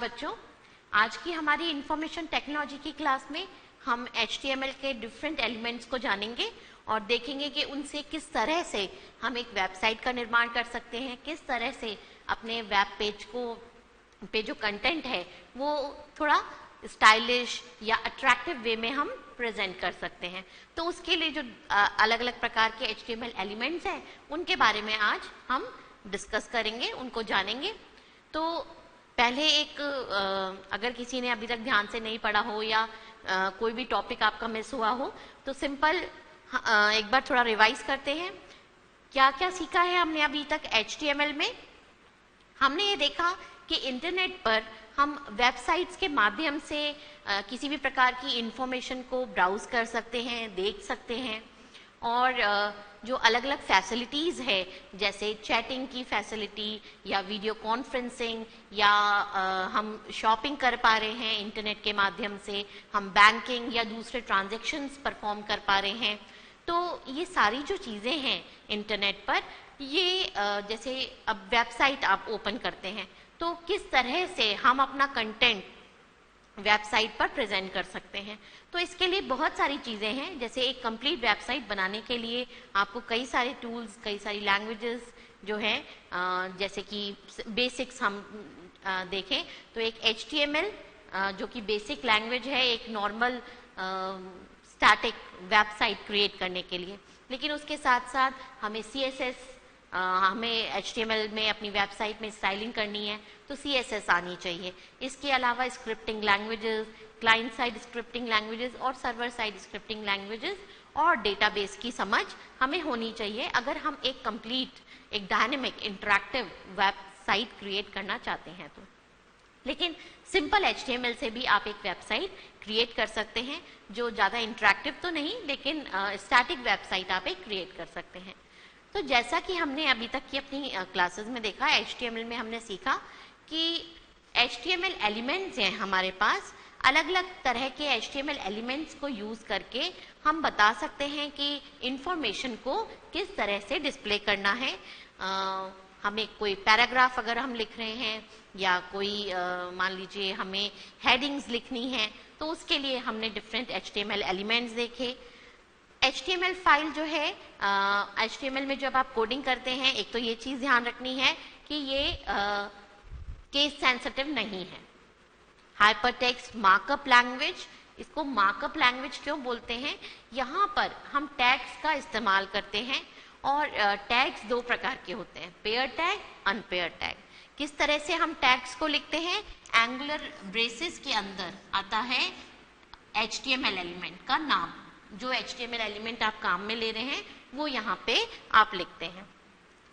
बच्चों, आज की हमारी इंफॉर्मेशन टेक्नोलॉजी की क्लास में हम HTML के डिफरेंट एलिमेंट्स को जानेंगे और देखेंगे कि उनसे किस तरह से हम एक वेबसाइट का निर्माण कर सकते हैं, किस तरह से अपने वेब पेज पे जो कंटेंट है वो थोड़ा स्टाइलिश या अट्रैक्टिव वे में हम प्रेजेंट कर सकते हैं। तो उसके लिए जो अलग अलग प्रकार के HTML एलिमेंट्स हैं उनके बारे में आज हम डिस्कस करेंगे, उनको जानेंगे। तो पहले एक अगर किसी ने अभी तक ध्यान से नहीं पढ़ा हो या कोई भी टॉपिक आपका मिस हुआ हो तो सिंपल एक बार थोड़ा रिवाइज करते हैं। क्या क्या सीखा है हमने अभी तक HTML में? हमने ये देखा कि इंटरनेट पर हम वेबसाइट्स के माध्यम से किसी भी प्रकार की इंफॉर्मेशन को ब्राउज कर सकते हैं, देख सकते हैं और जो अलग अलग फैसिलिटीज़ है जैसे चैटिंग की फैसिलिटी या वीडियो कॉन्फ्रेंसिंग या हम शॉपिंग कर पा रहे हैं इंटरनेट के माध्यम से, हम बैंकिंग या दूसरे ट्रांजैक्शंस परफॉर्म कर पा रहे हैं। तो ये सारी जो चीज़ें हैं इंटरनेट पर, ये जैसे अब वेबसाइट आप ओपन करते हैं तो किस तरह से हम अपना कंटेंट वेबसाइट पर प्रेजेंट कर सकते हैं। तो इसके लिए बहुत सारी चीज़ें हैं। जैसे एक कंप्लीट वेबसाइट बनाने के लिए आपको कई सारे टूल्स, कई सारी लैंग्वेजेस जो हैं, जैसे कि बेसिक्स हम देखें तो एक HTML जो कि बेसिक लैंग्वेज है एक नॉर्मल स्टैटिक वेबसाइट क्रिएट करने के लिए, लेकिन उसके साथ साथ हमें CSS, हमें HTML में अपनी वेबसाइट में स्टाइलिंग करनी है तो CSS आनी चाहिए। इसके अलावा scripting languages, client side scripting languages और सर्वर साइड स्क्रिप्टिंग लैंग्वेजेस और डेटाबेस की समझ हमें होनी चाहिए अगर हम एक कंप्लीट, एक डायनेमिक, इंटरैक्टिव वेबसाइट क्रिएट करना चाहते हैं तो। लेकिन सिंपल HTML से भी आप एक वेबसाइट क्रिएट कर सकते हैं जो ज़्यादा इंटरैक्टिव तो नहीं, लेकिन स्टैटिक वेबसाइट आप एक क्रिएट कर सकते हैं। तो जैसा कि हमने अभी तक की अपनी क्लासेस में देखा, HTML में हमने सीखा कि HTML एलिमेंट्स हैं हमारे पास। अलग अलग तरह के HTML एलिमेंट्स को यूज़ करके हम बता सकते हैं कि इंफॉर्मेशन को किस तरह से डिस्प्ले करना है। हमें कोई पैराग्राफ अगर हम लिख रहे हैं या कोई मान लीजिए हमें हेडिंग्स लिखनी है तो उसके लिए हमने डिफरेंट HTML एलिमेंट्स देखे। HTML फाइल जो है, HTML में जब आप कोडिंग करते हैं एक तो ये चीज़ ध्यान रखनी है कि ये केस सेंसिटिव नहीं है। हाइपरटेक्स्ट मार्कअप लैंग्वेज, इसको मार्कअप लैंग्वेज क्यों बोलते हैं? यहाँ पर हम टैग्स का इस्तेमाल करते हैं और टैग्स दो प्रकार के होते हैं, पेयर टैग, अनपेयर टैग। किस तरह से हम टैग्स को लिखते हैं? एंगुलर ब्रेसेस के अंदर आता है HTML एलिमेंट का नाम, जो HTML एलिमेंट आप काम में ले रहे हैं वो यहाँ पे आप लिखते हैं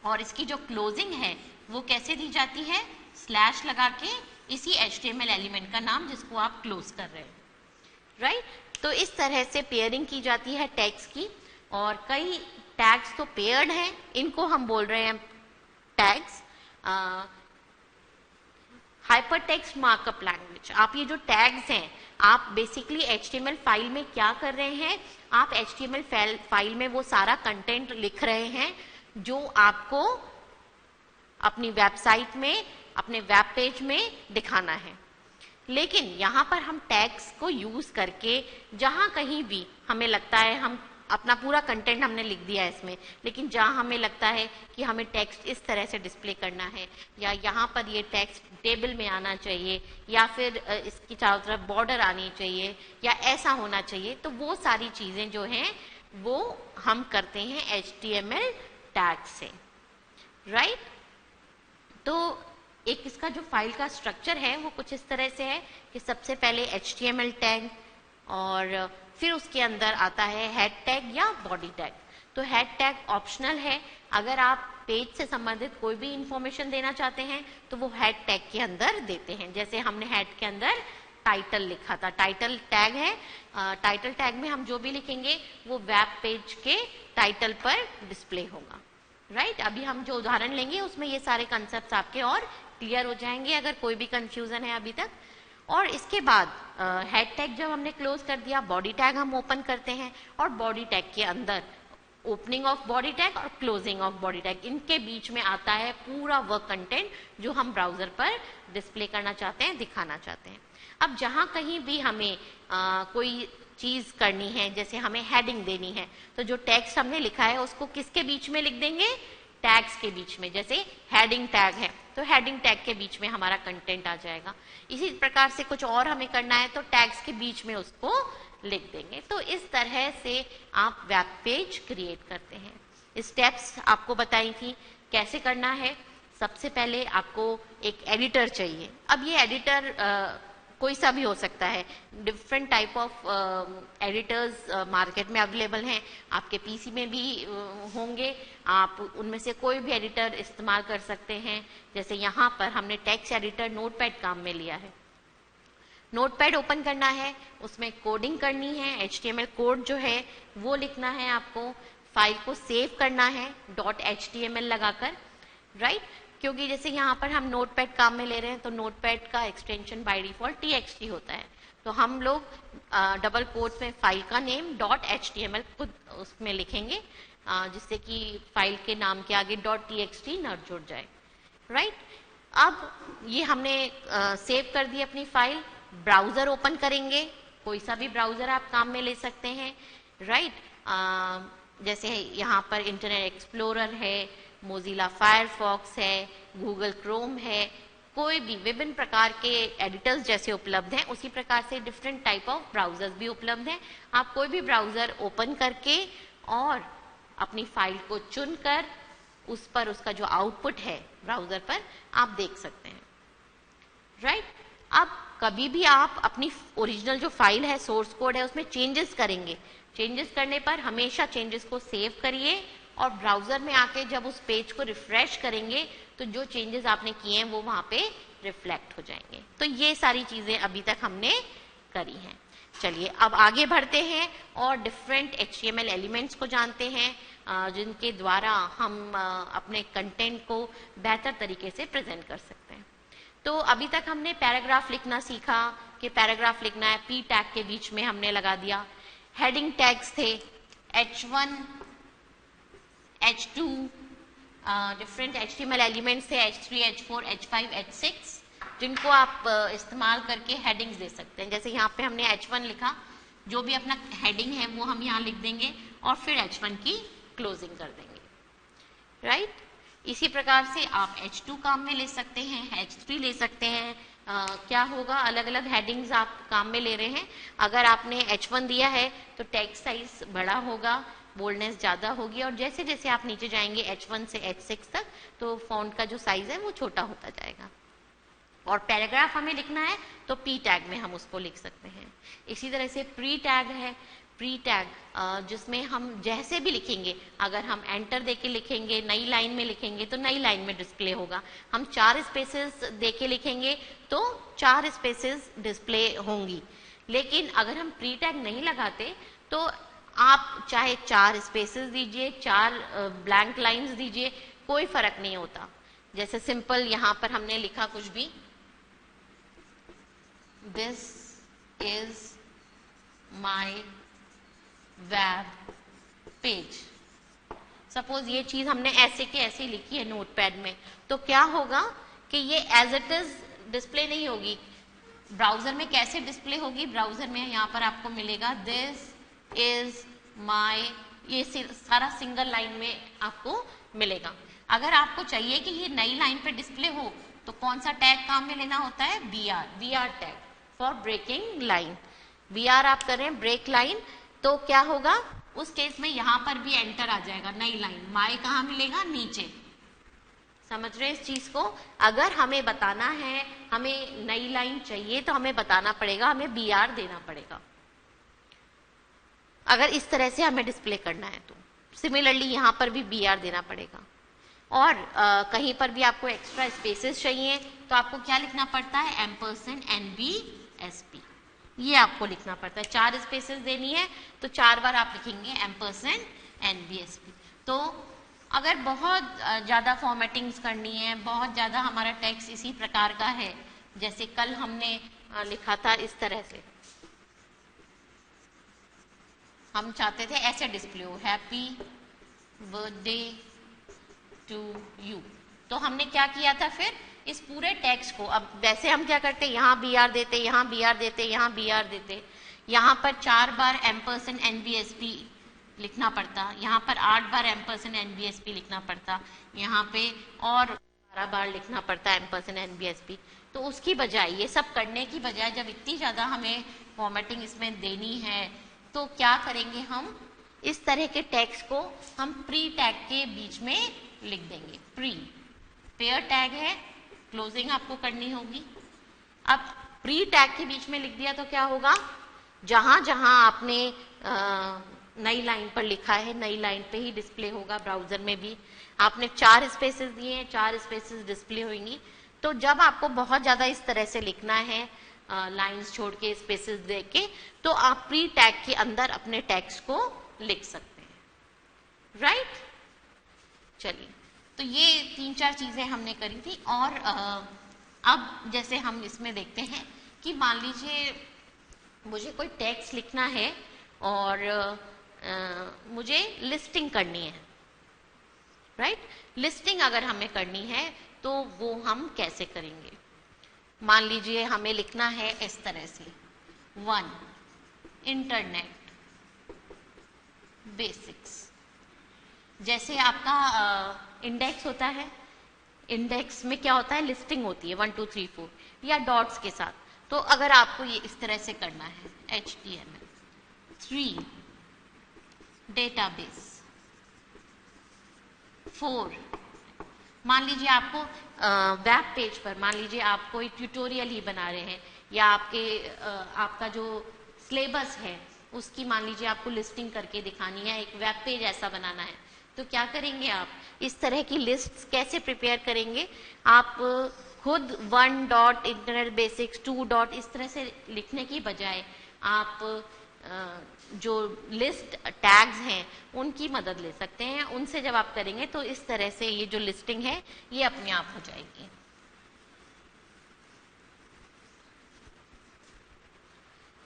और इसकी जो क्लोजिंग है वो कैसे दी जाती है? स्लैश लगा के इसी HTML एलिमेंट का नाम जिसको आप क्लोज कर रहे हैं, राइट? तो इस तरह से पेयरिंग की जाती है टैग्स की और कई टैग्स तो पेयर्ड हैं, इनको हम बोल रहे हैं टैग्स। हाइपरटेक्स्ट मार्कअप लैंग्वेज, आप ये जो टैग्स हैं आप बेसिकली HTML फाइल में क्या कर रहे हैं? आप HTML फाइल में वो सारा कंटेंट लिख रहे हैं जो आपको अपनी वेबसाइट में, अपने वेब पेज में दिखाना है। लेकिन यहाँ पर हम टैग्स को यूज करके जहाँ कहीं भी हमें लगता है, हम अपना पूरा कंटेंट हमने लिख दिया है इसमें, लेकिन जहाँ हमें लगता है कि हमें टेक्स्ट इस तरह से डिस्प्ले करना है या यहाँ पर ये टेक्स्ट टेबल में आना चाहिए या फिर इसकी चारों तरफ बॉर्डर आनी चाहिए या ऐसा होना चाहिए, तो वो सारी चीज़ें जो हैं वो हम करते हैं HTML टैग से, राइट? तो एक इसका जो फाइल का स्ट्रक्चर है वो कुछ इस तरह से है कि सबसे पहले HTML टैग और फिर उसके अंदर आता है हेड टैग या बॉडी टैग। तो हेड टैग ऑप्शनल है, अगर आप पेज से संबंधित कोई भी इंफॉर्मेशन देना चाहते हैं तो वो हेड टैग के अंदर देते हैं। जैसे हमने हेड के अंदर टाइटल लिखा था, टाइटल टैग है, टाइटल टैग में हम जो भी लिखेंगे वो वेब पेज के टाइटल पर डिस्प्ले होगा, राइट? अभी हम जो उदाहरण लेंगे उसमें ये सारे कंसेप्ट आपके और क्लियर हो जाएंगे अगर कोई भी कंफ्यूजन है अभी तक। और इसके बाद हेड टैग जब हमने क्लोज कर दिया, बॉडी टैग हम ओपन करते हैं और बॉडी टैग के अंदर ओपनिंग ऑफ बॉडी टैग और क्लोजिंग ऑफ बॉडी टैग, इनके बीच में आता है पूरा वह कंटेंट जो हम ब्राउजर पर डिस्प्ले करना चाहते हैं, दिखाना चाहते हैं। अब जहां कहीं भी हमें कोई चीज करनी है, जैसे हमें हेडिंग देनी है, तो जो टेक्स्ट हमने लिखा है उसको किसके बीच में लिख देंगे, टैग्स के बीच में। जैसे हेडिंग टैग है तो हेडिंग टैग के बीच में हमारा कंटेंट आ जाएगा। इसी प्रकार से कुछ और हमें करना है तो टैग्स के बीच में उसको लिख देंगे। तो इस तरह से आप वेब पेज क्रिएट करते हैं। स्टेप्स आपको बताई थी कैसे करना है। सबसे पहले आपको एक एडिटर चाहिए। अब ये एडिटर कोई सा भी हो सकता है, different type of editors market में अवेलेबल हैं, आपके पीसी में भी होंगे, आप उनमें से कोई भी एडिटर इस्तेमाल कर सकते हैं। जैसे यहाँ पर हमने टेक्स्ट एडिटर नोटपैड काम में लिया है। नोटपैड ओपन करना है, उसमें कोडिंग करनी है, HTML कोड जो है वो लिखना है आपको, फाइल को सेव करना है .html लगाकर, राइट। क्योंकि जैसे यहाँ पर हम नोटपैड काम में ले रहे हैं तो नोटपैड का एक्सटेंशन बाय डिफॉल्ट txt होता है, तो हम लोग डबल कोट्स में फाइल का नेम .html खुद उसमें लिखेंगे, जिससे कि फाइल के नाम के आगे .txt न जुड़ जाए, राइट। अब ये हमने सेव कर दी अपनी फाइल। ब्राउजर ओपन करेंगे, कोई सा भी ब्राउजर आप काम में ले सकते हैं, राइट। जैसे यहाँ पर इंटरनेट एक्सप्लोरर है, मोजिला फायरफॉक्स है, गूगल क्रोम है, कोई भी विभिन्न प्रकार के एडिटर्स जैसे उपलब्ध हैं, उसी प्रकार से डिफरेंट टाइप ऑफ ब्राउजर्स भी उपलब्ध हैं। आप कोई भी ब्राउजर ओपन करके और अपनी फाइल को चुनकर उस पर उसका जो आउटपुट है ब्राउजर पर आप देख सकते हैं, राइट। अब कभी भी आप अपनी ओरिजिनल जो फाइल है, सोर्स कोड है, उसमें चेंजेस करेंगे, चेंजेस करने पर हमेशा चेंजेस को सेव करिए और ब्राउजर में आके जब उस पेज को रिफ्रेश करेंगे तो जो चेंजेस आपने किए हैं वो वहां पे रिफ्लेक्ट हो जाएंगे। तो ये सारी चीजें अभी तक हमने करी हैं। चलिए अब आगे बढ़ते हैं और डिफरेंट HTML एलिमेंट्स को जानते हैं, जिनके द्वारा हम अपने कंटेंट को बेहतर तरीके से प्रेजेंट कर सकते हैं। तो अभी तक हमने पैराग्राफ लिखना सीखा कि पैराग्राफ लिखना है, P टैग के बीच में हमने लगा दिया। हेडिंग टैग्स थे H1, H2, different HTML elements थे H3, H4, H5, H6, जिनको आप इस्तेमाल करके हेडिंग्स दे सकते हैं। जैसे यहाँ पे हमने H1 लिखा, जो भी अपना हेडिंग है वो हम यहाँ लिख देंगे और फिर H1 की क्लोजिंग कर देंगे, राइट। इसी प्रकार से आप H2 काम में ले सकते हैं, H3 ले सकते हैं। क्या होगा, अलग अलग हेडिंग्स आप काम में ले रहे हैं। अगर आपने H1 दिया है तो टेक्स्ट साइज बड़ा होगा, बोल्डनेस ज्यादा होगी, और जैसे जैसे आप नीचे जाएंगे H1 से H6 तक तो फॉन्ट का जो साइज है वो छोटा होता जाएगा। और पैराग्राफ हमें लिखना है तो P टैग में हम उसको लिख सकते हैं। इसी तरह से प्री टैग है, प्री टैग जिसमें हम जैसे भी लिखेंगे, अगर हम एंटर देके लिखेंगे, नई लाइन में लिखेंगे तो नई लाइन में डिस्प्ले होगा। हम 4 स्पेसेस देके लिखेंगे तो 4 स्पेसेस डिस्प्ले होंगी। लेकिन अगर हम प्री टैग नहीं लगाते तो आप चाहे 4 स्पेसेस दीजिए, 4 ब्लैंक लाइंस दीजिए, कोई फर्क नहीं होता। जैसे सिंपल यहाँ पर हमने लिखा कुछ भी, this is my web page, suppose ये चीज हमने ऐसे के ऐसे लिखी है नोटपैड में, तो क्या होगा कि ये एज इट इज डिस्प्ले नहीं होगी। ब्राउजर में कैसे डिस्प्ले होगी, ब्राउजर में यहाँ पर आपको मिलेगा दिस इज माई, ये सारा सिंगल लाइन में आपको मिलेगा। अगर आपको चाहिए कि ये नई लाइन पे डिस्प्ले हो तो कौन सा टैग काम में लेना होता है, BR tag for breaking line. BR आप कर रहे हैं ब्रेक लाइन, तो क्या होगा उस केस में यहाँ पर भी एंटर आ जाएगा, नई लाइन। माई कहाँ मिलेगा, नीचे। समझ रहे हैं इस चीज को। अगर हमें बताना है, हमें नई लाइन चाहिए तो हमें बताना पड़ेगा, हमें BR देना पड़ेगा, अगर इस तरह से हमें डिस्प्ले करना है तो। सिमिलरली यहाँ पर भी BR देना पड़ेगा। और कहीं पर भी आपको एक्स्ट्रा स्पेसेस चाहिए तो आपको क्या लिखना पड़ता है, $NBSP, ये आपको लिखना पड़ता है। 4 स्पेसेस देनी है तो 4 बार आप लिखेंगे $NBSP। तो अगर बहुत ज्यादा फॉर्मेटिंग्स करनी है, बहुत ज्यादा हमारा टेक्स्ट इसी प्रकार का है, जैसे कल हमने लिखा था इस तरह से, हम चाहते थे ऐसे डिस्प्ले हो, हैप्पी बर्थडे टू यू। तो हमने क्या किया था फिर, इस पूरे टेक्स्ट को, अब वैसे हम क्या करते, यहाँ बी आर देते, यहाँ बी आर देते, यहाँ बी आर देते, यहाँ पर 4 बार M%NBSP लिखना पड़ता, यहाँ पर 8 बार M%NBSP लिखना पड़ता, यहाँ पे और 12 बार लिखना पड़ता M%NBSP। तो उसकी बजाय, ये सब करने की बजाय, जब इतनी ज़्यादा हमें फॉर्मेटिंग इसमें देनी है, तो क्या करेंगे हम, इस तरह के टैग्स को हम प्री टैग के बीच में लिख देंगे। प्री पेयर टैग है, क्लोजिंग आपको करनी होगी। अब प्री टैग के बीच में लिख दिया तो क्या होगा, जहां जहां आपने नई लाइन पर लिखा है, नई लाइन पे ही डिस्प्ले होगा। ब्राउजर में भी आपने 4 स्पेसेस दिए हैं, 4 स्पेसेस डिस्प्ले होंगी। तो जब आपको बहुत ज्यादा इस तरह से लिखना है, लाइंस छोड़ के, स्पेसेस दे के, तो आप प्री टैग के अंदर अपने टेक्स्ट को लिख सकते हैं। राइट, चलिए, तो ये 3-4 चीजें हमने करी थी। और अब जैसे हम इसमें देखते हैं कि मान लीजिए मुझे कोई टेक्स्ट लिखना है और मुझे लिस्टिंग करनी है। राइट, लिस्टिंग अगर हमें करनी है तो वो हम कैसे करेंगे। मान लीजिए हमें लिखना है इस तरह से, 1 इंटरनेट बेसिक्स। जैसे आपका इंडेक्स होता है, इंडेक्स में क्या होता है, लिस्टिंग होती है 1 2 3 4 या डॉट्स के साथ। तो अगर आपको ये इस तरह से करना है, HTML 3 डेटाबेस 4, मान लीजिए आपको वेब पेज पर, मान लीजिए आप कोई ट्यूटोरियल ही बना रहे हैं, या आपका जो सिलेबस है उसकी मान लीजिए आपको लिस्टिंग करके दिखानी है, एक वेब पेज ऐसा बनाना है। तो क्या करेंगे आप, इस तरह की लिस्ट कैसे प्रिपेयर करेंगे, आप खुद 1 डॉट इंटरनेट बेसिक्स 2 डॉट इस तरह से लिखने की बजाय आप जो लिस्ट टैग्स हैं उनकी मदद ले सकते हैं। उनसे जब आप करेंगे तो इस तरह से ये जो लिस्टिंग है ये अपने आप हो जाएगी।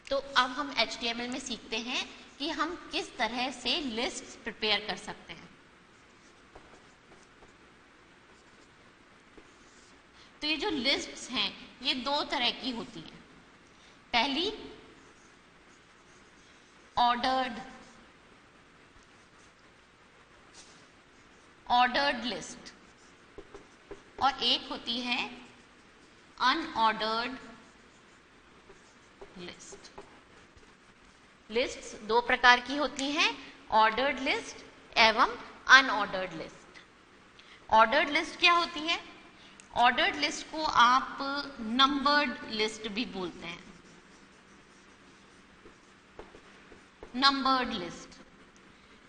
तो अब हम HTML में सीखते हैं कि हम किस तरह से लिस्ट प्रिपेयर कर सकते हैं। तो ये जो लिस्ट्स हैं ये 2 तरह की होती हैं। पहली ऑर्डर्ड लिस्ट, और एक होती है अनऑर्डर्ड लिस्ट। लिस्ट्स 2 प्रकार की होती हैं, ऑर्डर्ड लिस्ट एवं अनऑर्डर्ड लिस्ट। ऑर्डर्ड लिस्ट क्या होती है, ऑर्डर्ड लिस्ट को आप नंबर्ड लिस्ट भी बोलते हैं, नंबर्ड लिस्ट।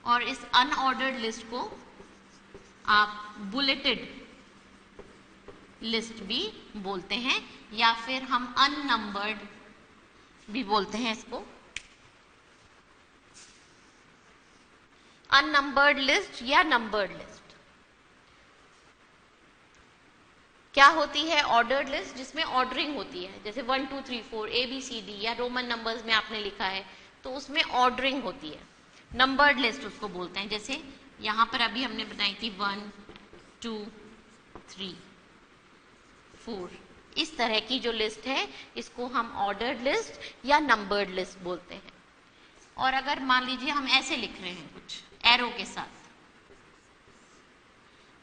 और इस अनऑर्डर्ड लिस्ट को आप बुलेटेड लिस्ट भी बोलते हैं, या फिर हम अननंबर्ड भी बोलते हैं इसको। अननंबर्ड लिस्ट या नंबर्ड लिस्ट क्या होती है, ऑर्डर्ड लिस्ट जिसमें ऑर्डरिंग होती है, जैसे 1 2 3 4 ABCD या रोमन नंबर्स में आपने लिखा है तो उसमें ऑर्डरिंग होती है। नंबर्ड लिस्ट उसको बोलते हैं, जैसे यहां पर अभी हमने बनाई थी 1 2 3 4, इस तरह की जो लिस्ट है इसको हम ऑर्डर्ड लिस्ट या नंबर्ड लिस्ट बोलते हैं। और अगर मान लीजिए हम ऐसे लिख रहे हैं कुछ एरो के साथ,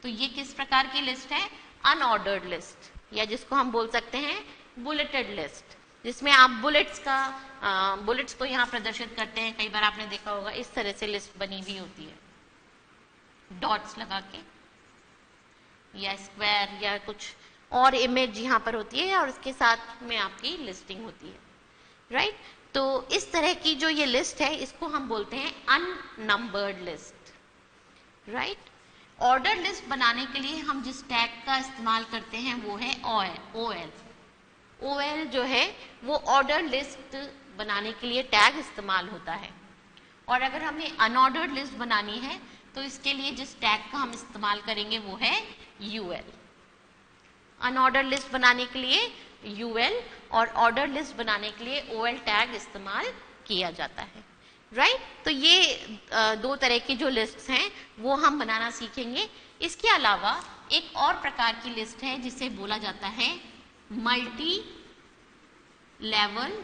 तो ये किस प्रकार की लिस्ट है, अनऑर्डर्ड लिस्ट, या जिसको हम बोल सकते हैं बुलेटेड लिस्ट, जिसमें आप बुलेट्स को यहाँ प्रदर्शित करते हैं। कई बार आपने देखा होगा इस तरह से लिस्ट बनी हुई होती है, डॉट्स लगा के, या स्क्वायर या कुछ और इमेज यहाँ पर होती है, और उसके साथ में आपकी लिस्टिंग होती है। राइट, तो इस तरह की जो ये लिस्ट है इसको हम बोलते हैं unnumbered list. Right, order list बनाने के लिए हम जिस टैग का इस्तेमाल करते हैं वो है OL जो है वो ऑर्डर लिस्ट बनाने के लिए टैग इस्तेमाल होता है। और अगर हमें अनऑर्डर्ड लिस्ट बनानी है तो इसके लिए जिस टैग का हम इस्तेमाल करेंगे वो है UL। अनऑर्डर लिस्ट बनाने के लिए UL और ऑर्डर लिस्ट बनाने के लिए OL टैग इस्तेमाल किया जाता है। राइट। तो ये दो तरह की जो लिस्ट्स हैं वो हम बनाना सीखेंगे। इसके अलावा एक और प्रकार की लिस्ट है जिसे बोला जाता है multi level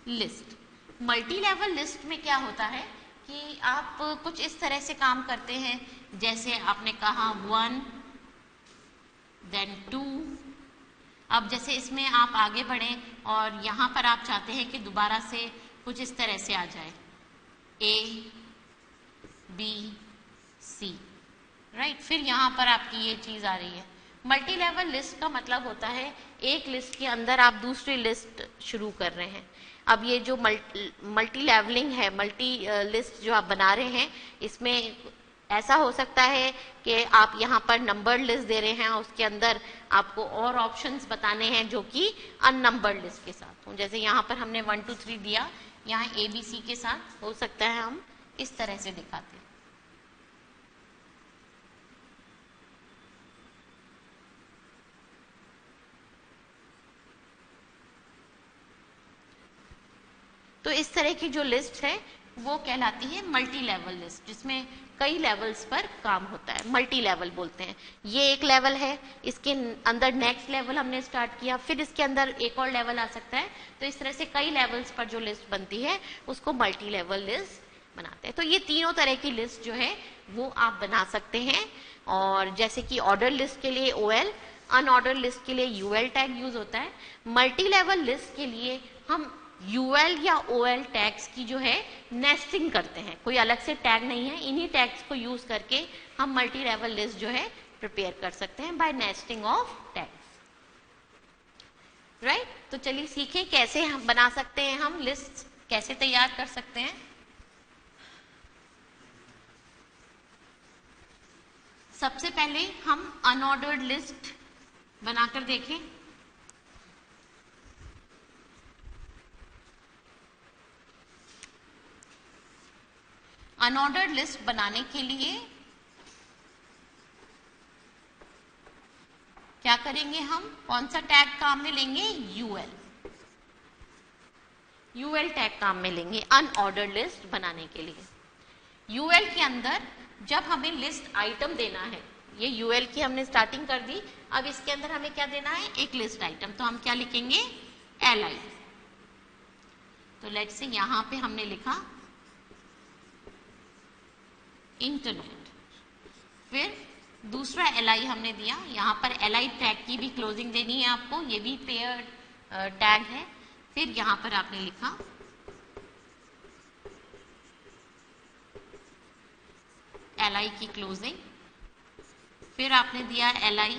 list. Multi level list में क्या होता है कि आप कुछ इस तरह से काम करते हैं, जैसे आपने कहा 1 देन 2। अब जैसे इसमें आप आगे बढ़ें और यहाँ पर आप चाहते हैं कि दोबारा से कुछ इस तरह से आ जाए A B C, राइट। फिर यहाँ पर आपकी ये चीज आ रही है। मल्टी लेवल लिस्ट का मतलब होता है एक लिस्ट के अंदर आप दूसरी लिस्ट शुरू कर रहे हैं। अब ये जो मल्टी लेवलिंग है, मल्टी लिस्ट जो आप बना रहे हैं, इसमें ऐसा हो सकता है कि आप यहाँ पर नंबर्ड लिस्ट दे रहे हैं और उसके अंदर आपको और ऑप्शंस बताने हैं जो कि अननंबर्ड लिस्ट के साथ हों। जैसे यहाँ पर हमने 1 2 3 दिया, यहाँ ABC के साथ हो सकता है हम इस तरह से दिखाते हैं। तो इस तरह की जो लिस्ट है वो कहलाती है मल्टी लेवल लिस्ट, जिसमें कई लेवल्स पर काम होता है, मल्टी लेवल बोलते हैं। ये एक लेवल है, इसके अंदर नेक्स्ट लेवल हमने स्टार्ट किया, फिर इसके अंदर एक और लेवल आ सकता है। तो इस तरह से कई लेवल्स पर जो लिस्ट बनती है उसको मल्टी लेवल लिस्ट बनाते हैं। तो ये तीनों तरह की लिस्ट जो है वो आप बना सकते हैं। और जैसे कि ऑर्डर लिस्ट के लिए OL, अनऑर्डर लिस्ट के लिए UL टैग यूज होता है। मल्टी लेवल लिस्ट के लिए हम UL या OL टैग्स की जो है नेस्टिंग करते हैं, कोई अलग से टैग नहीं है। इन्हीं टैग्स को यूज करके हम मल्टी लेवल लिस्ट जो है प्रिपेयर कर सकते हैं by nesting of tags, right. तो चलिए सीखें कैसे हम बना सकते हैं, हम लिस्ट कैसे तैयार कर सकते हैं। सबसे पहले हम अनऑर्डर्ड लिस्ट बनाकर देखें। अनऑर्डर्ड लिस्ट बनाने के लिए क्या करेंगे हम, कौन सा टैग काम में लेंगे, UL टैग काम में लेंगे अनऑर्डर्ड लिस्ट बनाने के लिए। UL के अंदर जब हमें लिस्ट आइटम देना है, ये UL की हमने स्टार्टिंग कर दी, अब इसके अंदर हमें क्या देना है, एक लिस्ट आइटम। तो हम क्या लिखेंगे, LI। तो लेट्स से यहां पे हमने लिखा इंटरनेट। फिर दूसरा LI हमने दिया, यहां पर LI टैग की भी क्लोजिंग देनी है आपको, ये भी पेयर टैग है। फिर यहां पर आपने लिखा LI की क्लोजिंग, फिर आपने दिया LI,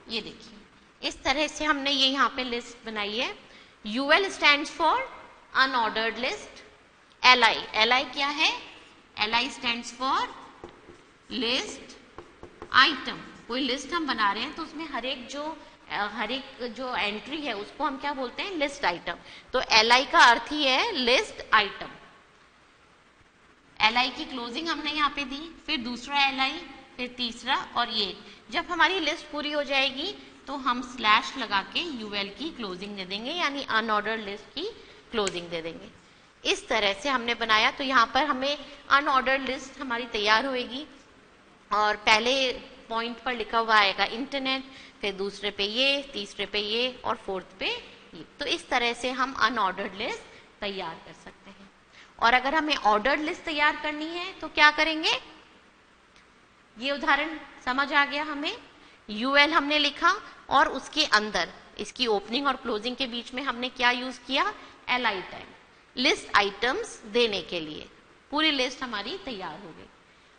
ये देखिए इस तरह से हमने ये यहाँ पे लिस्ट बनाई है। UL stands for unordered list. LI क्या है, LI stands for list item. कोई लिस्ट हम बना रहे हैं तो उसमें हर एक जो एंट्री है उसको हम क्या बोलते हैं, लिस्ट आइटम। तो LI का अर्थ ही है लिस्ट आइटम। LI की क्लोजिंग हमने यहाँ पे दी, फिर दूसरा LI, फिर तीसरा, और ये जब हमारी लिस्ट पूरी हो जाएगी तो हम स्लैश लगा के UL की क्लोजिंग दे देंगे, यानी अनऑर्डर्ड लिस्ट की क्लोजिंग दे देंगे। इस तरह से हमने बनाया। तो यहाँ पर हमें अनऑर्डर्ड लिस्ट हमारी तैयार होएगी और पहले पॉइंट पर लिखा हुआ आएगा इंटरनेट, फिर दूसरे पे ये, तीसरे पे ये और फोर्थ पे ये। तो इस तरह से हम अनऑर्डर्ड लिस्ट तैयार कर सकते हैं। और अगर हमें ऑर्डर्ड लिस्ट तैयार करनी है तो क्या करेंगे, ये उदाहरण समझ आ गया हमें। UL हमने लिखा और उसके अंदर इसकी ओपनिंग और क्लोजिंग के बीच में हमने क्या यूज किया, LI टैग, लिस्ट आइटम्स देने के लिए। पूरी लिस्ट हमारी तैयार हो गई।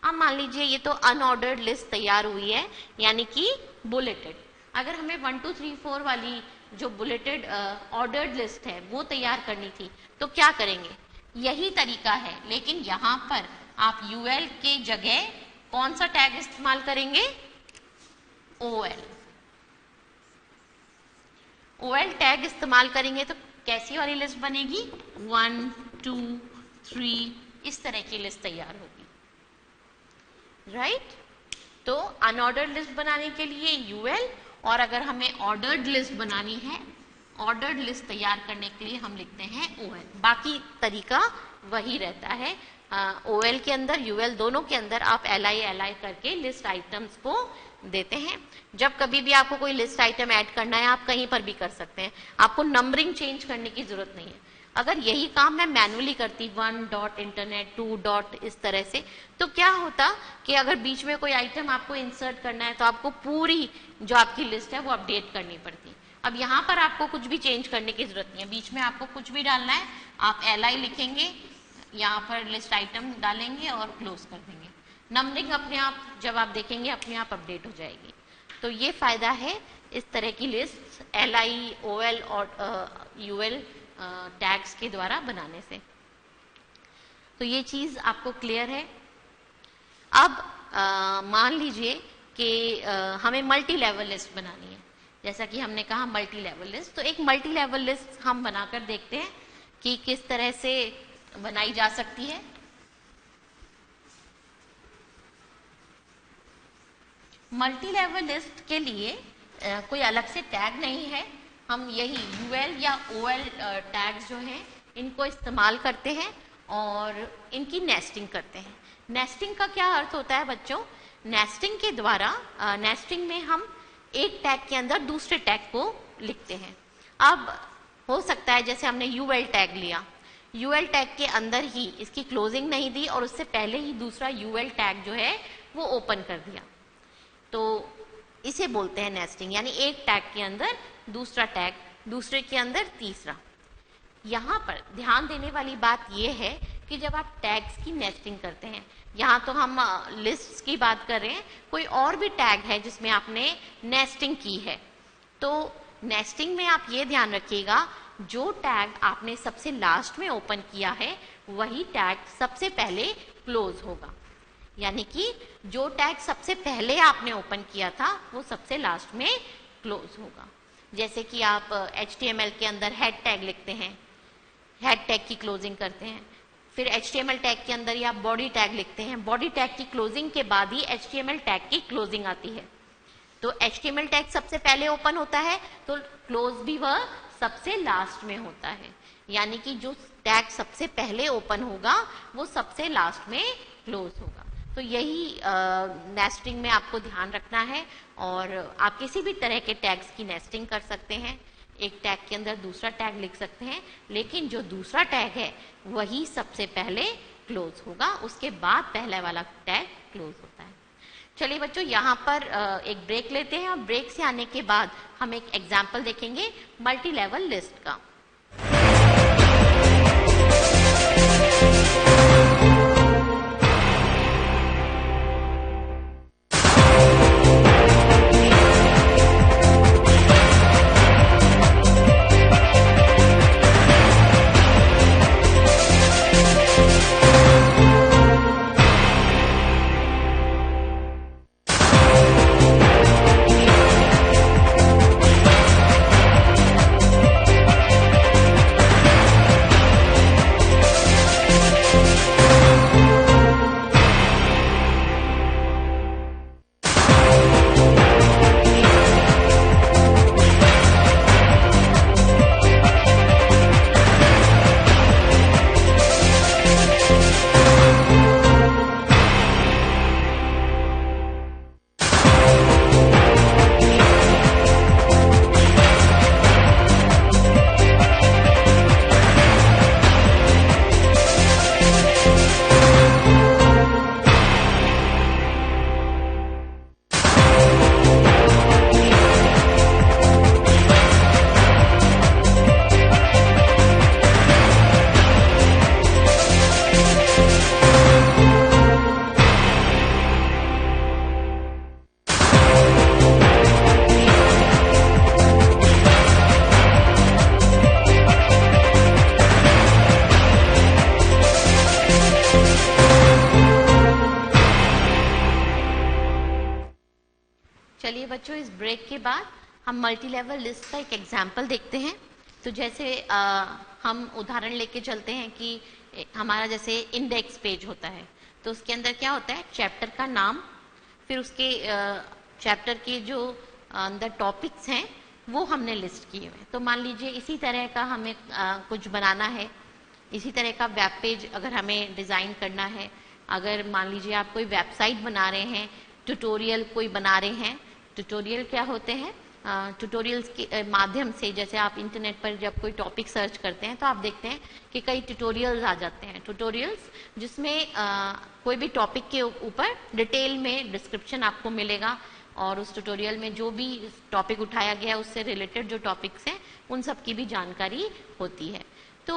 अब मान लीजिए ये तो अनऑर्डर्ड लिस्ट तैयार हुई है, यानी कि बुलेटेड। अगर हमें 1 2 3 4 वाली जो बुलेटेड ऑर्डर्ड लिस्ट है वो तैयार करनी थी तो क्या करेंगे, यही तरीका है, लेकिन यहाँ पर आप UL के जगह कौन सा टैग इस्तेमाल करेंगे, OL टैग इस्तेमाल करेंगे। तो कैसी वाली लिस्ट बनेगी, 1 2 3 इस तरह की लिस्ट तैयार होगी, राइट। तो अनऑर्डर्ड लिस्ट बनाने के लिए यूएल, और अगर हमें ऑर्डर्ड लिस्ट बनानी है, ऑर्डर्ड लिस्ट तैयार करने के लिए हम लिखते हैं ओएल। बाकी तरीका वही रहता है, ओएल के अंदर यूएल दोनों के अंदर आप एल आई करके लिस्ट आइटम्स को देते हैं। जब कभी भी आपको कोई लिस्ट आइटम ऐड करना है, आप कहीं पर भी कर सकते हैं, आपको नंबरिंग चेंज करने की जरूरत नहीं है। अगर यही काम मैं मैनुअली करती 1.internet 2. इस तरह से, तो क्या होता कि अगर बीच में कोई आइटम आपको इंसर्ट करना है तो आपको पूरी जो आपकी लिस्ट है वो अपडेट करनी पड़ती। अब यहाँ पर आपको कुछ भी चेंज करने की जरूरत नहीं है, बीच में आपको कुछ भी डालना है, आप LI लिखेंगे, यहाँ पर लिस्ट आइटम डालेंगे और क्लोज कर देंगे। नंबरिंग अपने आप जब आप देखेंगे अपने आप अपडेट हो जाएगी। तो ये फायदा है इस तरह की लिस्ट LI, OL और UL टैग्स के द्वारा बनाने से। तो ये चीज आपको क्लियर है। अब मान लीजिए कि हमें मल्टी लेवल लिस्ट बनानी है, जैसा कि हमने कहा मल्टी लेवल लिस्ट। तो एक मल्टी लेवल लिस्ट हम बनाकर देखते हैं कि किस तरह से बनाई जा सकती है। मल्टी लेवल लिस्ट के लिए कोई अलग से टैग नहीं है, हम यही UL या OL टैग्स जो हैं इनको इस्तेमाल करते हैं और इनकी नेस्टिंग करते हैं। नेस्टिंग का क्या अर्थ होता है बच्चों? नेस्टिंग के द्वारा नेस्टिंग में हम एक टैग के अंदर दूसरे टैग को लिखते हैं। अब हो सकता है जैसे हमने UL टैग लिया, UL टैग के अंदर ही इसकी क्लोजिंग नहीं दी और उससे पहले ही दूसरा UL टैग जो है वो ओपन कर दिया, तो इसे बोलते हैं नेस्टिंग। यानी एक टैग के अंदर दूसरा टैग, दूसरे के अंदर तीसरा। यहाँ पर ध्यान देने वाली बात यह है कि जब आप टैग्स की नेस्टिंग करते हैं, यहाँ तो हम लिस्ट्स की बात कर रहे हैं, कोई और भी टैग है जिसमें आपने नेस्टिंग की है, तो नेस्टिंग में आप ये ध्यान रखिएगा जो टैग आपने सबसे लास्ट में ओपन किया है वही टैग सबसे पहले क्लोज होगा। यानी कि जो टैग सबसे पहले आपने ओपन किया था वो सबसे लास्ट में क्लोज होगा। जैसे कि आप HTML के अंदर हेड टैग लिखते हैं, हेड टैग की क्लोजिंग करते हैं, फिर HTML टैग के अंदर ही आप बॉडी टैग लिखते हैं, बॉडी टैग की क्लोजिंग के बाद ही HTML टैग की क्लोजिंग आती है। तो HTML टैग सबसे पहले ओपन होता है तो क्लोज भी वह सबसे लास्ट में होता है। यानी कि जो टैग सबसे पहले ओपन होगा वो सबसे लास्ट में क्लोज होगा। तो यही नेस्टिंग में आपको ध्यान रखना है, और आप किसी भी तरह के टैग्स की नेस्टिंग कर सकते हैं। एक टैग के अंदर दूसरा टैग लिख सकते हैं, लेकिन जो दूसरा टैग है वही सबसे पहले क्लोज होगा, उसके बाद पहले वाला टैग क्लोज होता है। चलिए बच्चों, यहाँ पर एक ब्रेक लेते हैं और ब्रेक से आने के बाद हम एक एग्जाम्पल देखेंगे मल्टी लेवल लिस्ट का। चलिए बच्चों, इस ब्रेक के बाद हम मल्टी लेवल लिस्ट का एक एग्जाम्पल देखते हैं। तो जैसे हम उदाहरण लेके चलते हैं कि हमारा जैसे इंडेक्स पेज होता है, तो उसके अंदर क्या होता है, चैप्टर का नाम, फिर उसके चैप्टर के जो अंदर टॉपिक्स हैं वो हमने लिस्ट किए हुए हैं। तो मान लीजिए इसी तरह का हमें कुछ बनाना है, इसी तरह का वेब पेज अगर हमें डिज़ाइन करना है, अगर मान लीजिए आप कोई वेबसाइट बना रहे हैं, ट्यूटोरियल कोई बना रहे हैं। ट्यूटोरियल क्या होते हैं, ट्यूटोरियल्स के माध्यम से, जैसे आप इंटरनेट पर जब कोई टॉपिक सर्च करते हैं तो आप देखते हैं कि कई ट्यूटोरियल्स आ जाते हैं, ट्यूटोरियल्स जिसमें कोई भी टॉपिक के ऊपर डिटेल में डिस्क्रिप्शन आपको मिलेगा, और उस ट्यूटोरियल में जो भी टॉपिक उठाया गया उससे रिलेटेड जो टॉपिक्स हैं उन सब की भी जानकारी होती है। तो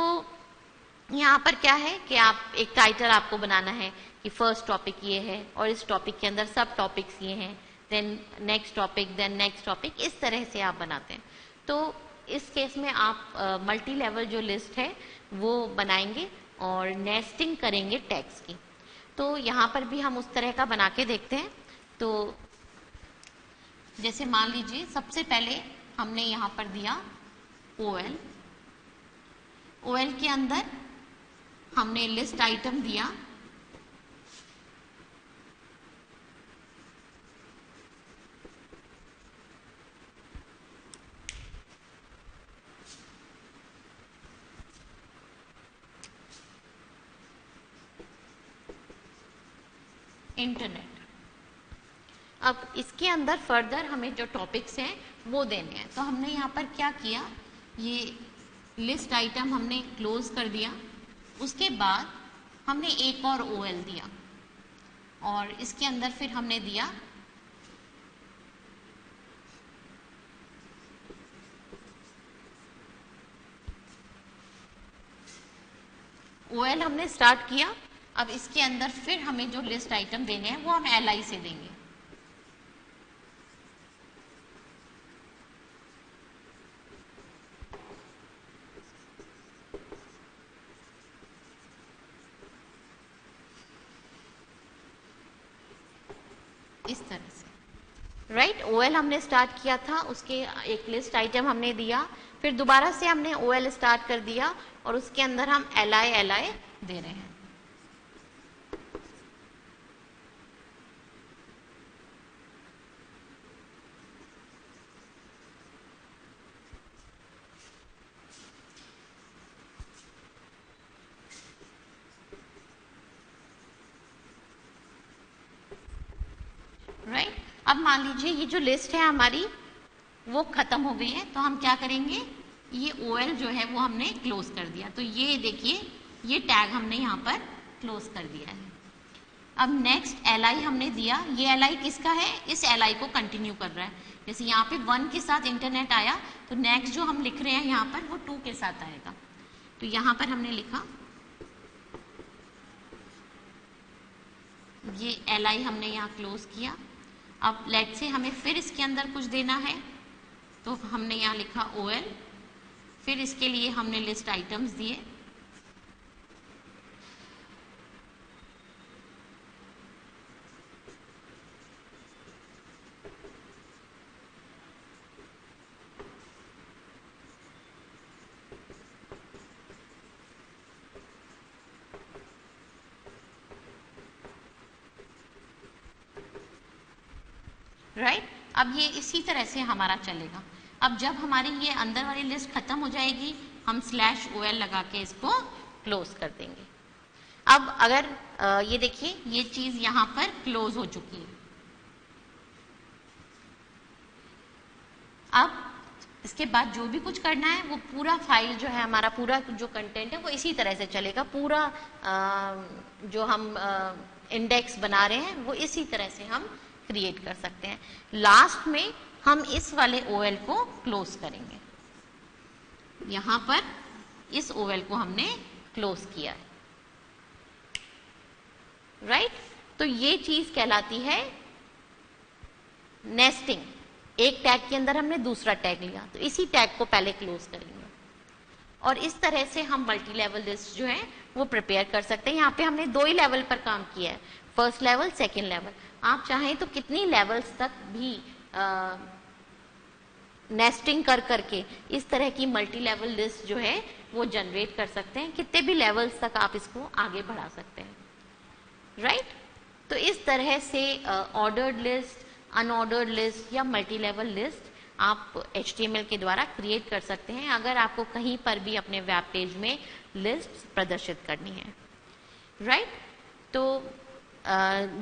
यहाँ पर क्या है कि आप एक टाइटल आपको बनाना है कि फर्स्ट टॉपिक ये है और इस टॉपिक के अंदर सब टॉपिक्स ये हैं, then next topic, then next topic, इस तरह से आप बनाते हैं। तो इस केस में आप मल्टी लेवल जो लिस्ट है वो बनाएंगे और नेस्टिंग करेंगे टैग्स की। तो यहाँ पर भी हम उस तरह का बना के देखते हैं। तो जैसे मान लीजिए सबसे पहले हमने यहाँ पर दिया OL, OL के अंदर हमने लिस्ट आइटम दिया, इंटरनेट। अब इसके अंदर फर्दर हमें जो टॉपिक्स हैं वो देने हैं। तो हमने यहाँ पर क्या किया, ये लिस्ट आइटम हमने क्लोज कर दिया, उसके बाद हमने एक और OL दिया और इसके अंदर फिर हमने दिया OL हमने स्टार्ट किया। अब इसके अंदर फिर हमें जो लिस्ट आइटम देने हैं वो हम LI से देंगे। इस तरह से, राइट। OL हमने स्टार्ट किया था, उसके एक लिस्ट आइटम हमने दिया, फिर दोबारा से हमने OL स्टार्ट कर दिया और उसके अंदर हम LI दे रहे हैं। राइट। अब मान लीजिए ये जो लिस्ट है हमारी वो खत्म हो गई है, तो हम क्या करेंगे, ये OL जो है वो हमने क्लोज कर दिया। तो ये देखिए ये टैग हमने यहाँ पर क्लोज कर दिया है। अब नेक्स्ट LI हमने दिया, ये LI किसका है, इस LI को कंटिन्यू कर रहा है। जैसे यहाँ पे 1 के साथ इंटरनेट आया तो नेक्स्ट जो हम लिख रहे हैं यहाँ पर वो 2 के साथ आएगा। तो यहाँ पर हमने लिखा ये LI हमने यहाँ क्लोज किया। अब लेट से हमें फिर इसके अंदर कुछ देना है, तो हमने यहाँ लिखा OL, फिर इसके लिए हमने लिस्ट आइटम्स दिए, राइट। अब ये इसी तरह से हमारा चलेगा। अब जब हमारी ये अंदर वाली लिस्ट खत्म हो जाएगी हम /OL लगा के इसको क्लोज कर देंगे। अब अगर ये देखिए ये चीज यहाँ पर क्लोज हो चुकी है। अब इसके बाद जो भी कुछ करना है वो पूरा फाइल जो है हमारा, पूरा जो कंटेंट है वो इसी तरह से चलेगा। पूरा जो हम इंडेक्स बना रहे हैं वो इसी तरह से हम क्रिएट कर सकते हैं। लास्ट में हम इस वाले OL को क्लोज करेंगे। यहां पर इस OL को हमने क्लोज किया है, राइट। तो ये चीज कहलाती है नेस्टिंग। एक टैग के अंदर हमने दूसरा टैग लिया तो इसी टैग को पहले क्लोज करेंगे और इस तरह से हम मल्टी लेवल लिस्ट जो है वो प्रिपेयर कर सकते हैं। यहाँ पे हमने 2 ही लेवल पर काम किया है, फर्स्ट लेवल, सेकेंड लेवल। आप चाहें तो कितनी लेवल्स तक भी नेस्टिंग कर करके इस तरह की मल्टी लेवल लिस्ट जो है वो जनरेट कर सकते हैं, कितने भी लेवल्स तक आप इसको आगे बढ़ा सकते हैं, राइट। तो इस तरह से ऑर्डर्ड लिस्ट, अनऑर्डर्ड लिस्ट या मल्टी लेवल लिस्ट आप HTML के द्वारा क्रिएट कर सकते हैं अगर आपको कहीं पर भी अपने वेब पेज में लिस्ट प्रदर्शित करनी है, राइट। तो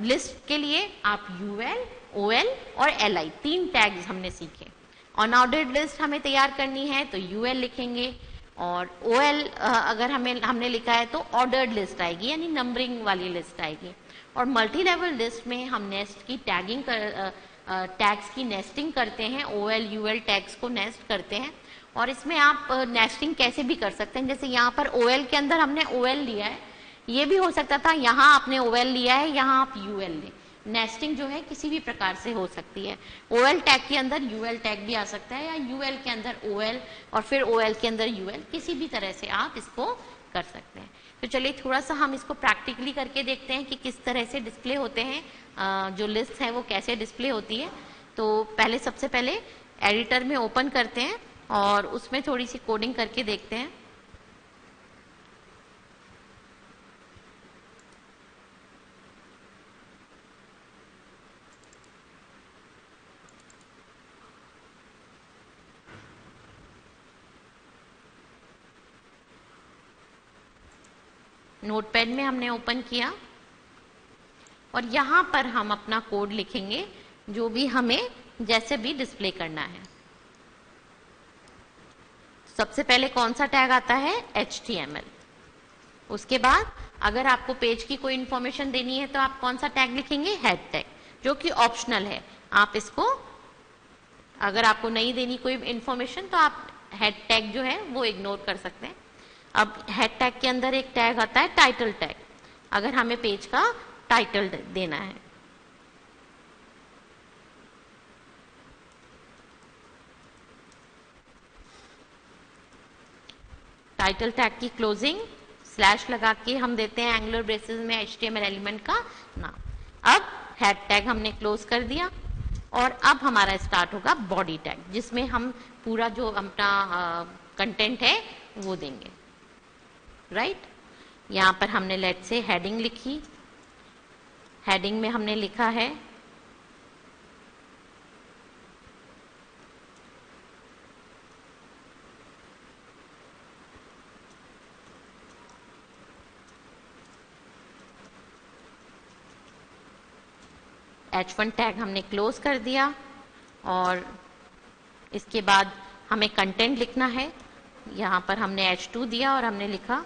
लिस्ट के लिए आप UL, OL और LI 3 टैग्स हमने सीखे। अनऑर्डर्ड लिस्ट हमें तैयार करनी है तो UL लिखेंगे, और OL अगर हमने लिखा है तो ऑर्डर्ड लिस्ट आएगी, यानी नंबरिंग वाली लिस्ट आएगी। और मल्टी लेवल लिस्ट में हम नेस्ट की टैगिंग टैग्स की नेस्टिंग करते हैं, OL UL टैग्स को नेस्ट करते हैं। और इसमें आप नेस्टिंग कैसे भी कर सकते हैं, जैसे यहाँ पर OL के अंदर हमने OL लिया है, ये भी हो सकता था यहाँ आपने OL लिया है, यहाँ आप UL लें। नेस्टिंग जो है किसी भी प्रकार से हो सकती है। OL टैग के अंदर UL टैग भी आ सकता है, या UL के अंदर OL और फिर OL के अंदर UL, किसी भी तरह से आप इसको कर सकते हैं। तो चलिए थोड़ा सा हम इसको प्रैक्टिकली करके देखते हैं कि किस तरह से डिस्प्ले होते हैं, जो लिस्ट है वो कैसे डिस्प्ले होती है। तो पहले सबसे पहले एडिटर में ओपन करते हैं और उसमें थोड़ी सी कोडिंग करके देखते हैं। नोटपैड में हमने ओपन किया और यहाँ पर हम अपना कोड लिखेंगे जो भी हमें जैसे भी डिस्प्ले करना है। सबसे पहले कौन सा टैग आता है, HTML। उसके बाद अगर आपको पेज की कोई इंफॉर्मेशन देनी है तो आप कौन सा टैग लिखेंगे, हेड टैग, जो कि ऑप्शनल है। आप इसको, अगर आपको नहीं देनी कोई इंफॉर्मेशन तो आप हेड टैग जो है वो इग्नोर कर सकते हैं। अब हेड टैग के अंदर एक टैग आता है टाइटल टैग, अगर हमें पेज का टाइटल देना है। टाइटल टैग की क्लोजिंग स्लैश लगा के हम देते हैं एंगुलर ब्रेसेस में HTML एलिमेंट का नाम। अब हेड टैग हमने क्लोज कर दिया और अब हमारा स्टार्ट होगा बॉडी टैग, जिसमें हम पूरा जो अपना कंटेंट है वो देंगे, राइट। यहाँ पर हमने लेट से हेडिंग लिखी, हेडिंग में हमने लिखा है H1 टैग हमने क्लोज कर दिया। और इसके बाद हमें कंटेंट लिखना है, यहाँ पर हमने H2 दिया और हमने लिखा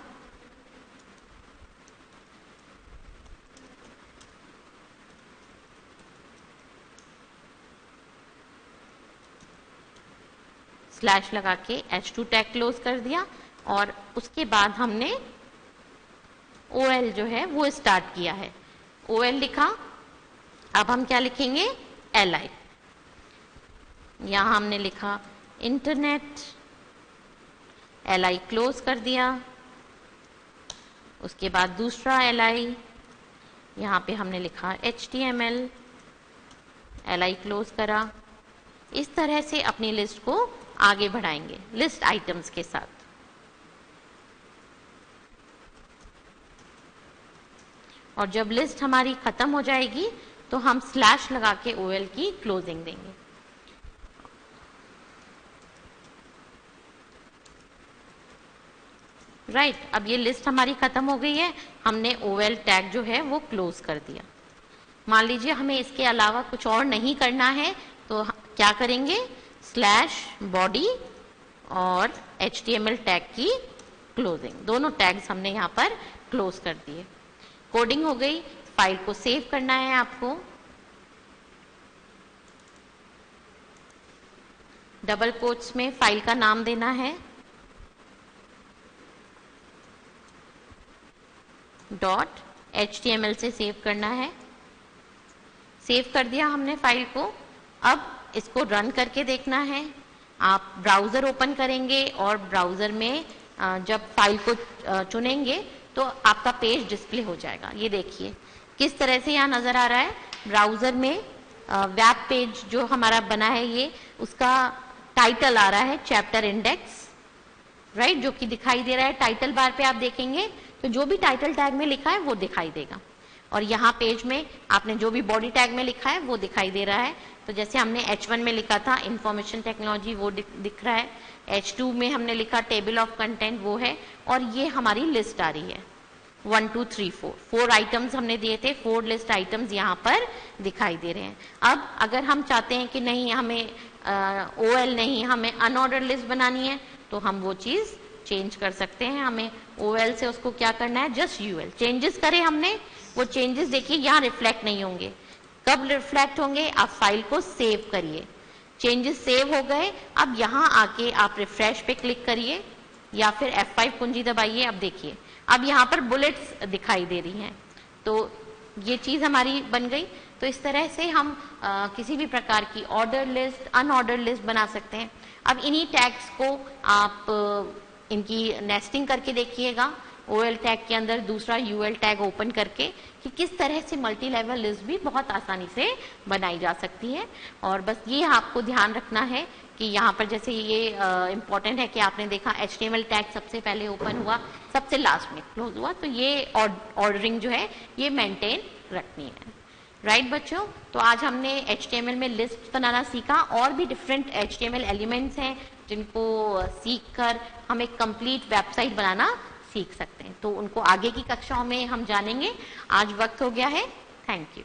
स्लैश लगा के H2 टैग क्लोज कर दिया। और उसके बाद हमने OL जो है वो स्टार्ट किया है, OL लिखा। अब हम क्या लिखेंगे, LI। यहां हमने लिखा इंटरनेट, LI क्लोज कर दिया। उसके बाद दूसरा LI, यहाँ पे हमने लिखा HTML, LI क्लोज करा। इस तरह से अपनी लिस्ट को आगे बढ़ाएंगे लिस्ट आइटम्स के साथ। और जब लिस्ट हमारी खत्म हो जाएगी तो हम स्लैश लगा के OL की क्लोजिंग देंगे। राइट, अब ये लिस्ट हमारी खत्म हो गई है, हमने OL टैग जो है वो क्लोज कर दिया। मान लीजिए हमें इसके अलावा कुछ और नहीं करना है तो क्या करेंगे, स्लैश बॉडी और HTML टैग की क्लोजिंग, दोनों टैग्स हमने यहाँ पर क्लोज कर दिए। कोडिंग हो गई। फाइल को सेव करना है आपको, डबल कोट्स में फाइल का नाम देना है .html से सेव करना है। सेव कर दिया हमने फाइल को। अब इसको रन करके देखना है। आप ब्राउजर ओपन करेंगे और ब्राउजर में जब फाइल को चुनेंगे तो आपका पेज डिस्प्ले हो जाएगा। ये देखिए किस तरह से यहाँ नजर आ रहा है। ब्राउजर में वेब पेज जो हमारा बना है, ये उसका टाइटल आ रहा है चैप्टर इंडेक्स, राइट, जो कि दिखाई दे रहा है टाइटल बार पे। आप देखेंगे तो जो भी टाइटल टैग में लिखा है वो दिखाई देगा, और यहाँ पेज में आपने जो भी बॉडी टैग में लिखा है वो दिखाई दे रहा है। तो जैसे हमने H1 में लिखा था इंफॉर्मेशन टेक्नोलॉजी, वो दिख रहा है। H2 में हमने लिखा टेबल ऑफ कंटेंट, वो है। और ये हमारी लिस्ट आ रही है 1 2 3 4, 4 आइटम्स हमने दिए थे, 4 लिस्ट आइटम्स यहाँ पर दिखाई दे रहे हैं। अब अगर हम चाहते हैं कि नहीं हमें OL नहीं, हमें अनऑर्डर लिस्ट बनानी है, तो हम वो चीज चेंज कर सकते हैं। हमें OL से उसको क्या करना है, जस्ट UL चेंजेस करें हमने। वो चेंजेस देखिए यहाँ रिफ्लेक्ट नहीं होंगे। कब रिफ्लेक्ट होंगे, आप फाइल को सेव करिए, चेंजेस सेव हो गए। अब यहाँ आके आप रिफ्रेश पे क्लिक करिए या फिर F5 कुंजी दबाइए। अब देखिए अब यहाँ पर बुलेट्स दिखाई दे रही हैं, तो ये चीज हमारी बन गई। तो इस तरह से हम किसी भी प्रकार की ऑर्डर लिस्ट, अनऑर्डर लिस्ट बना सकते हैं। अब इन्हीं टैग्स को आप इनकी नेस्टिंग करके देखिएगा, OL टैग के अंदर दूसरा UL टैग ओपन करके, कि किस तरह से मल्टी लेवल लिस्ट भी बहुत आसानी से बनाई जा सकती है। और बस ये आपको ध्यान रखना है कि यहाँ पर जैसे ये इम्पोर्टेंट है कि आपने देखा HTML टैग सबसे पहले ओपन हुआ, सबसे लास्ट में क्लोज हुआ, तो ये ऑर्डरिंग जो है ये मेंटेन रखनी है। राइट बच्चों, तो आज हमने HTML में लिस्ट बनाना सीखा, और भी डिफरेंट HTML एलिमेंट्स हैं जिनको सीख कर हम एक कंप्लीट वेबसाइट बनाना सीख सकते हैं। तो उनको आगे की कक्षाओं में हम जानेंगे। आज वक्त हो गया है। Thank you.